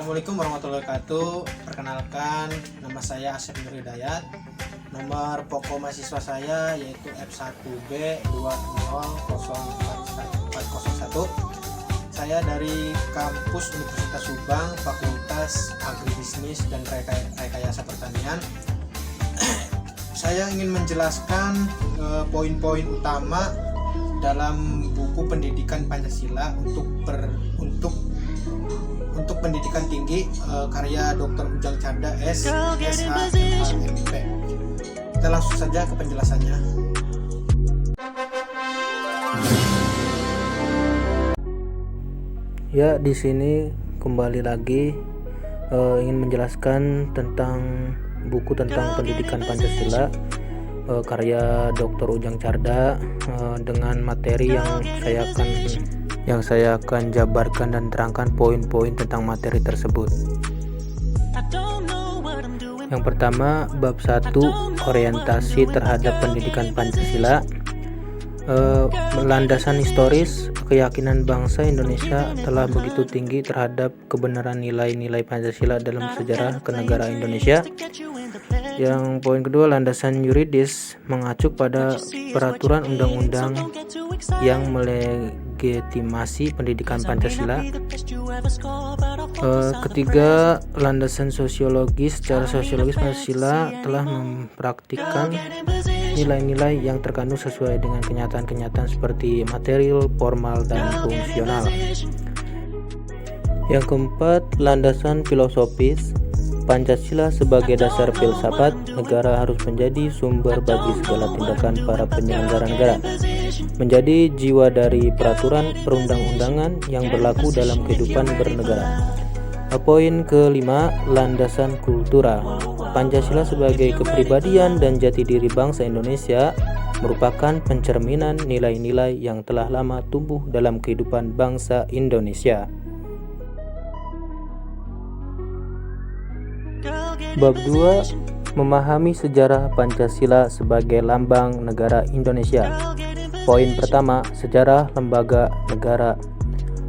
Assalamualaikum warahmatullahi wabarakatuh. Perkenalkan, nama saya Asep Nur Hidayat. Nomor pokok mahasiswa saya yaitu F1B 2000401. Saya dari kampus Universitas Subang, Fakultas Agribisnis dan Rekayasa Pertanian. Saya ingin menjelaskan poin-poin utama dalam buku pendidikan Pancasila untuk pendidikan tinggi karya Dr. Ujang Carda SHMHMIP. Kita langsung saja ke penjelasannya. Ya, di sini kembali lagi ingin menjelaskan tentang buku tentang pendidikan Pancasila karya Dr. Ujang Carda dengan materi yang saya akan jabarkan dan terangkan poin-poin tentang materi tersebut. Yang pertama, bab 1, orientasi terhadap pendidikan Pancasila. Landasan historis keyakinan bangsa Indonesia telah begitu tinggi terhadap kebenaran nilai-nilai Pancasila dalam sejarah kenegaraan Indonesia. Yang poin kedua, landasan yuridis mengacu pada peraturan undang-undang yang melegitimasi pendidikan Pancasila. Ketiga, landasan sosiologis. Secara sosiologis, Pancasila telah mempraktikkan nilai-nilai yang terkandung sesuai dengan kenyataan-kenyataan seperti material, formal, dan fungsional. Yang keempat, landasan filosofis. Pancasila sebagai dasar filsafat negara harus menjadi sumber bagi segala tindakan para penyelenggara negara, menjadi jiwa dari peraturan perundang-undangan yang berlaku dalam kehidupan bernegara. Poin kelima, landasan kultural. Pancasila sebagai kepribadian dan jati diri bangsa Indonesia merupakan pencerminan nilai-nilai yang telah lama tumbuh dalam kehidupan bangsa Indonesia. Bab 2, memahami sejarah Pancasila sebagai lambang negara Indonesia. Poin pertama, sejarah lembaga negara.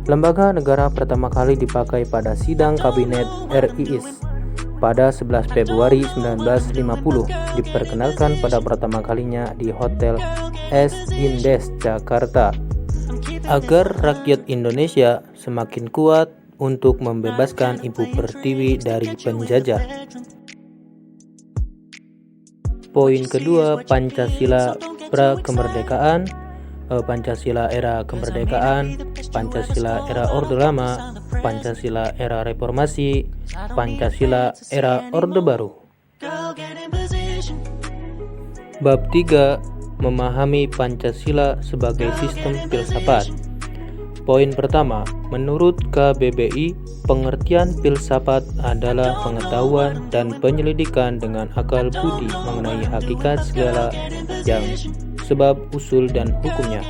Lembaga negara pertama kali dipakai pada sidang kabinet RIIS pada 11 Februari 1950. Diperkenalkan pada pertama kalinya di Hotel S. Indes, Jakarta, agar rakyat Indonesia semakin kuat untuk membebaskan Ibu Pertiwi dari penjajah. Poin kedua, Pancasila pra-kemerdekaan, Pancasila era kemerdekaan, Pancasila era Orde Lama, Pancasila era reformasi, Pancasila era Orde Baru. Bab 3, memahami Pancasila sebagai sistem filsafat. Poin pertama, menurut KBBI, pengertian filsafat adalah pengetahuan dan penyelidikan dengan akal budi mengenai hakikat segala yang sebab, usul, dan hukumnya.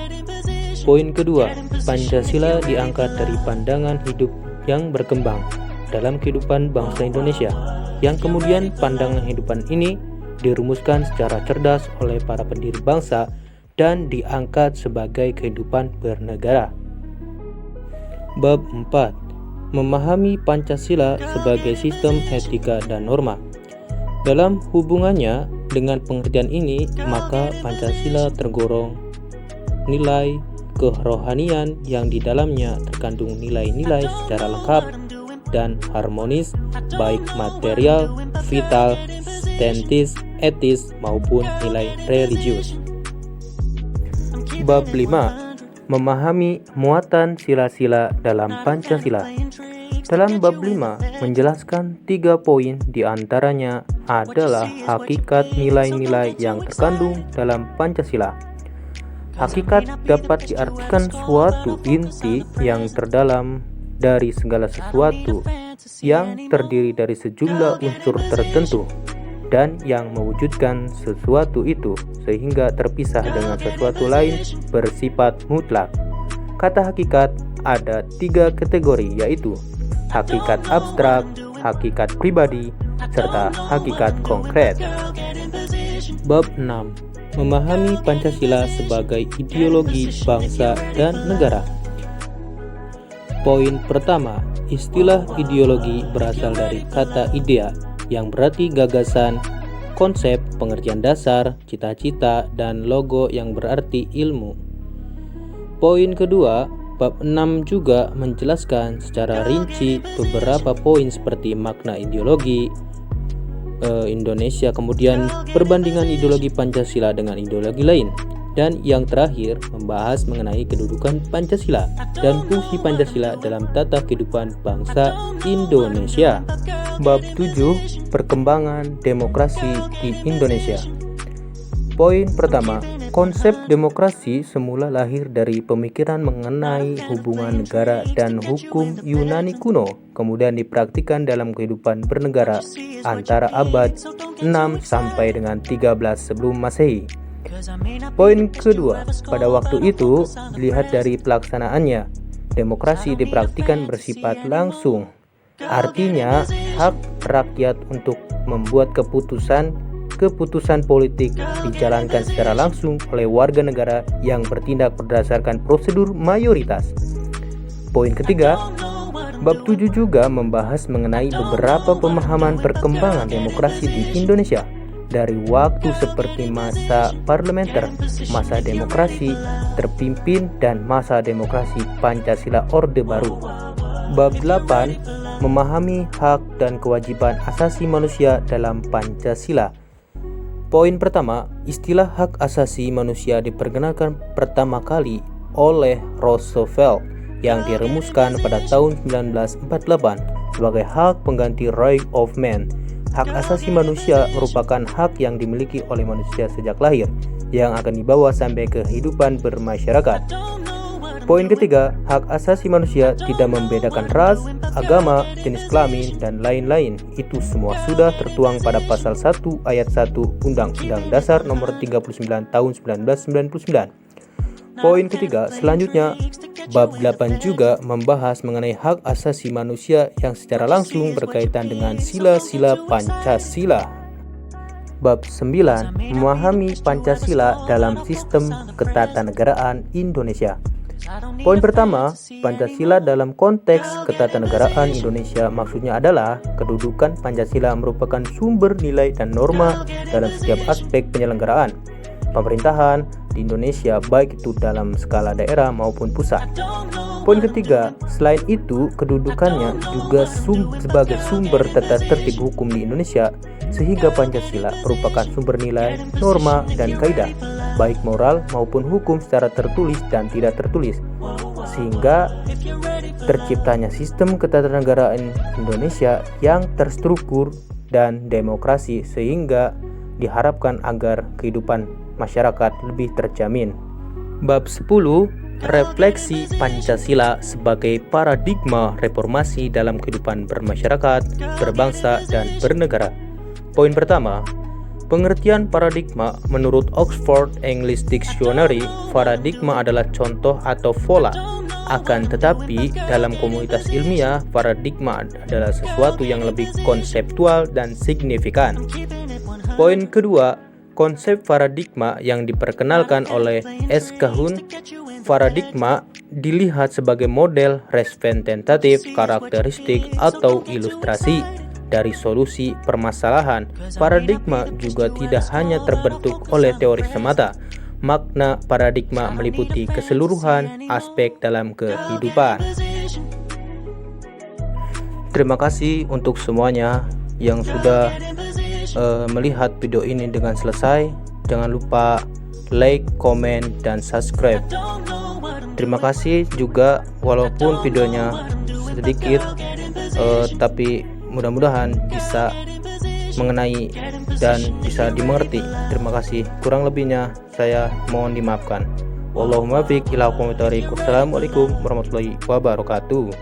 Poin kedua, Pancasila diangkat dari pandangan hidup yang berkembang dalam kehidupan bangsa Indonesia, yang kemudian pandangan kehidupan ini dirumuskan secara cerdas oleh para pendiri bangsa dan diangkat sebagai kehidupan bernegara. Bab 4, memahami Pancasila sebagai sistem etika dan norma. Dalam hubungannya dengan pengertian ini, maka Pancasila tergolong nilai kerohanian yang di dalamnya terkandung nilai-nilai secara lengkap dan harmonis, baik material, vital, estetis, etis, maupun nilai religius. Bab 5, memahami muatan sila-sila dalam Pancasila. Dalam bab 5 menjelaskan 3 poin, diantaranya adalah hakikat nilai-nilai yang terkandung dalam Pancasila. Hakikat dapat diartikan suatu inti yang terdalam dari segala sesuatu yang terdiri dari sejumlah unsur tertentu dan yang mewujudkan sesuatu itu sehingga terpisah dengan sesuatu lain bersifat mutlak. Kata hakikat ada 3 kategori, yaitu hakikat abstrak, hakikat pribadi, serta hakikat konkret. Bab 6, memahami Pancasila sebagai ideologi bangsa dan negara. Poin pertama, Istilah ideologi berasal dari kata idea yang berarti gagasan, konsep, pengertian dasar, cita-cita, dan logo yang berarti ilmu. Poin kedua, bab 6 juga menjelaskan secara rinci beberapa poin seperti makna ideologi Indonesia, kemudian perbandingan ideologi Pancasila dengan ideologi lain, dan yang terakhir membahas mengenai kedudukan Pancasila dan fungsi Pancasila dalam tata kehidupan bangsa Indonesia. Bab 7, perkembangan demokrasi di Indonesia. Poin pertama, konsep demokrasi semula lahir dari pemikiran mengenai hubungan negara dan hukum Yunani kuno, kemudian dipraktikkan dalam kehidupan bernegara antara abad 6 sampai dengan 13 sebelum Masehi. Poin kedua, pada waktu itu dilihat dari pelaksanaannya, demokrasi dipraktikkan bersifat langsung. Artinya, hak rakyat untuk membuat keputusan politik dijalankan secara langsung oleh warga negara yang bertindak berdasarkan prosedur mayoritas. Poin ketiga, bab 7 juga membahas mengenai beberapa pemahaman perkembangan demokrasi di Indonesia dari waktu seperti masa parlementer, masa demokrasi terpimpin, dan masa demokrasi Pancasila Orde Baru. Bab 8, memahami hak dan kewajiban asasi manusia dalam Pancasila. Poin pertama, istilah hak asasi manusia diperkenalkan pertama kali oleh Roosevelt yang dirumuskan pada tahun 1948 sebagai hak pengganti right of man. Hak asasi manusia merupakan hak yang dimiliki oleh manusia sejak lahir yang akan dibawa sampai kehidupan bermasyarakat. Poin ketiga, hak asasi manusia tidak membedakan ras, agama, jenis kelamin, dan lain-lain. Itu semua sudah tertuang pada pasal 1 ayat 1 Undang-Undang Dasar Nomor 39 Tahun 1999. Poin ketiga, selanjutnya, bab 8 juga membahas mengenai hak asasi manusia yang secara langsung berkaitan dengan sila-sila Pancasila. Bab 9, memahami Pancasila dalam sistem ketatanegaraan Indonesia. Poin pertama, Pancasila dalam konteks ketatanegaraan Indonesia maksudnya adalah kedudukan Pancasila merupakan sumber nilai dan norma dalam setiap aspek penyelenggaraan pemerintahan di Indonesia, baik itu dalam skala daerah maupun pusat. Poin ketiga, selain itu kedudukannya juga sebagai sumber tata tertib hukum di Indonesia, sehingga Pancasila merupakan sumber nilai, norma, dan kaidah baik moral maupun hukum secara tertulis dan tidak tertulis, sehingga terciptanya sistem ketatanegaraan Indonesia yang terstruktur dan demokrasi, sehingga diharapkan agar kehidupan masyarakat lebih terjamin. Bab 10, refleksi Pancasila sebagai paradigma reformasi dalam kehidupan bermasyarakat, berbangsa, dan bernegara. Poin pertama, pengertian paradigma menurut Oxford English Dictionary, paradigma adalah contoh atau pola. Akan tetapi, dalam komunitas ilmiah, paradigma adalah sesuatu yang lebih konseptual dan signifikan. Poin kedua, konsep paradigma yang diperkenalkan oleh S. Kahun. Paradigma dilihat sebagai model representatif, karakteristik, atau ilustrasi dari solusi permasalahan. Paradigma juga tidak hanya terbentuk oleh teori semata. Makna paradigma meliputi keseluruhan aspek dalam kehidupan. Terima kasih untuk semuanya yang sudah melihat video ini dengan selesai. Jangan lupa like, komen, dan subscribe. Terima kasih juga, walaupun videonya sedikit tapi mudah-mudahan bisa mengenai dan bisa dimengerti. Terima kasih. Kurang lebihnya saya mohon dimaafkan. Wallahumma fiq ila aqwamit thoriq. Wassalamualaikum warahmatullahi wabarakatuh.